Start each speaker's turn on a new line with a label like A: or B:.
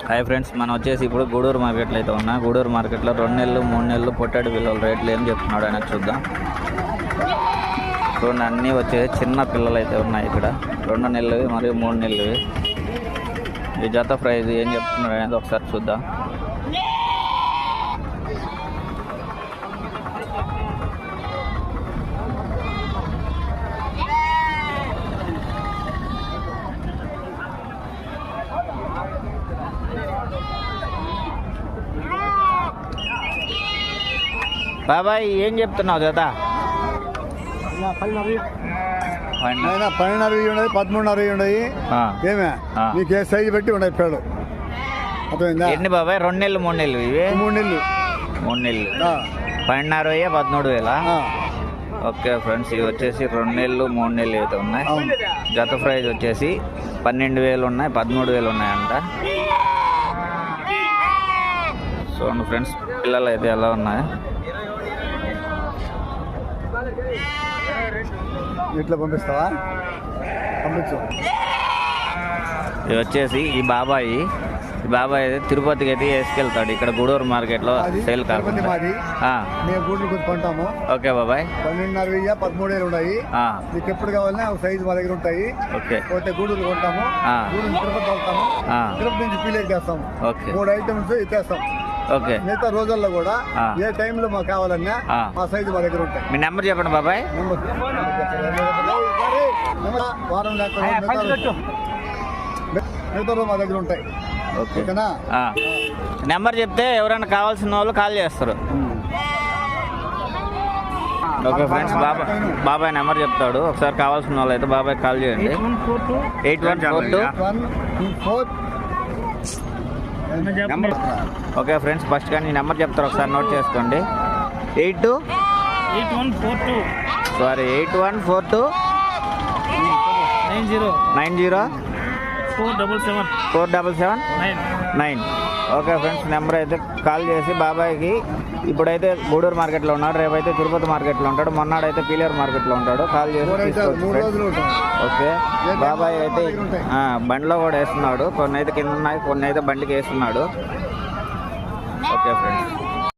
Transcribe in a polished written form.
A: Hi friends, మనం వచ్చేసి ఇప్పుడు గూడూరు మార్కెట్లో అయితే ఉన్నా. గూడూరు మార్కెట్లో 2 నెలలు 3 నెలలు పొట్టాడు పిల్లల రేట్లు ఏం చెప్తున్నాడు అనేది చూద్దాం. చూడండి, అన్నీ వచ్చేసి చిన్న పిల్లలు అయితే ఉన్నాయి ఇక్కడ. 2 నెలలు మరియు 3 నెలలు. ఈ జత ప్రైజ్ ఏం చెప్తున్నాడు అనేది ఒకసారి చూద్దాం. బాబాయ్ ఏం చెప్తున్నావు జత?
B: 12.5 ఉన్నాయి, 13.5 ఉన్నాయి. ఏమే నీకు ఏ సైజు పెట్టి ఉన్నాయి పేడు.
A: ఎన్ని బాబాయ్? 2 నెలలు 3 నెలలు? ఇవి
B: 3 నెలలు.
A: 3 నెలలు 12,500 13,000. ఓకే ఫ్రెండ్స్, ఇవి వచ్చేసి 2 నెలలు 3 నెలలు అయితే ఉన్నాయి. జత ప్రైజ్ వచ్చేసి 12,000 ఉన్నాయి, 13,000 ఉన్నాయంట. చూడండి ఫ్రెండ్స్, పిల్లలు అయితే ఎలా ఉన్నాయి.
B: ఇట్లా పంపిస్తావా? పంపించు.
A: ఇది వచ్చేసి ఈ బాబాయ్ అయితే తిరుపతికి అయితే వేసుకెళ్తాడు. ఇక్కడ గూడూరు మార్కెట్లో సేల్ కాకుండా
B: మేము గూడూరు కొంచెం కొంటాము.
A: ఓకే బాబాయ్.
B: 12,500 13,000 ఉన్నాయి. మీకు ఎప్పుడు కావాలన్నా ఒక సైజు మా దగ్గర ఉంటాయి.
A: ఓకే.
B: పోతే గూడూరు కొంటాము, గూడూరు తిరుపతి వెళ్తాము, తిరుపతి నుంచి పీలేకి వేస్తాము.
A: ఓకే.
B: 3 ఐటమ్స్ ఇచ్చేస్తాం.
A: ఓకే.
B: మిగతా రోజుల్లో కూడా ఏ టైంలో మాకు కావాలన్నా మా సైజు మా దగ్గర ఉంటాయి.
A: మీ నెంబర్ చెప్పండి బాబాయ్.
B: వారం మిగతా మా దగ్గర ఉంటాయి. ఓకేనా?
A: నెంబర్ చెప్తే ఎవరైనా కావాల్సిన వాళ్ళు కాల్ చేస్తారు. ఓకే ఫ్రెండ్స్, బాబాయ్ నెంబర్ చెప్తాడు. ఒకసారి కావాల్సిన వాళ్ళు అయితే బాబాయ్ కాల్ చేయండి. 8142. ఓకే ఫ్రెండ్స్, ఫస్ట్ కానీ నెంబర్ చెప్తారు, ఒకసారి నోట్ చేసుకోండి. 8142 90 477 ఓకే ఫ్రెండ్స్, నెంబర్ అయితే కాల్ చేసి బాబాయ్కి ఇప్పుడైతే గూడూరు మార్కెట్లో ఉన్నాడు, రేపైతే తిరుపతి మార్కెట్లో ఉంటాడు, మొన్నాడైతే పీలేరు మార్కెట్లో ఉంటాడు. కాల్ చేసి ఓకే. బాబాయ్ అయితే బండిలో కూడా వేస్తున్నాడు. కొన్ని అయితే కింద ఉన్నాయి, కొన్ని అయితే బండికి వేస్తున్నాడు. Okay friends.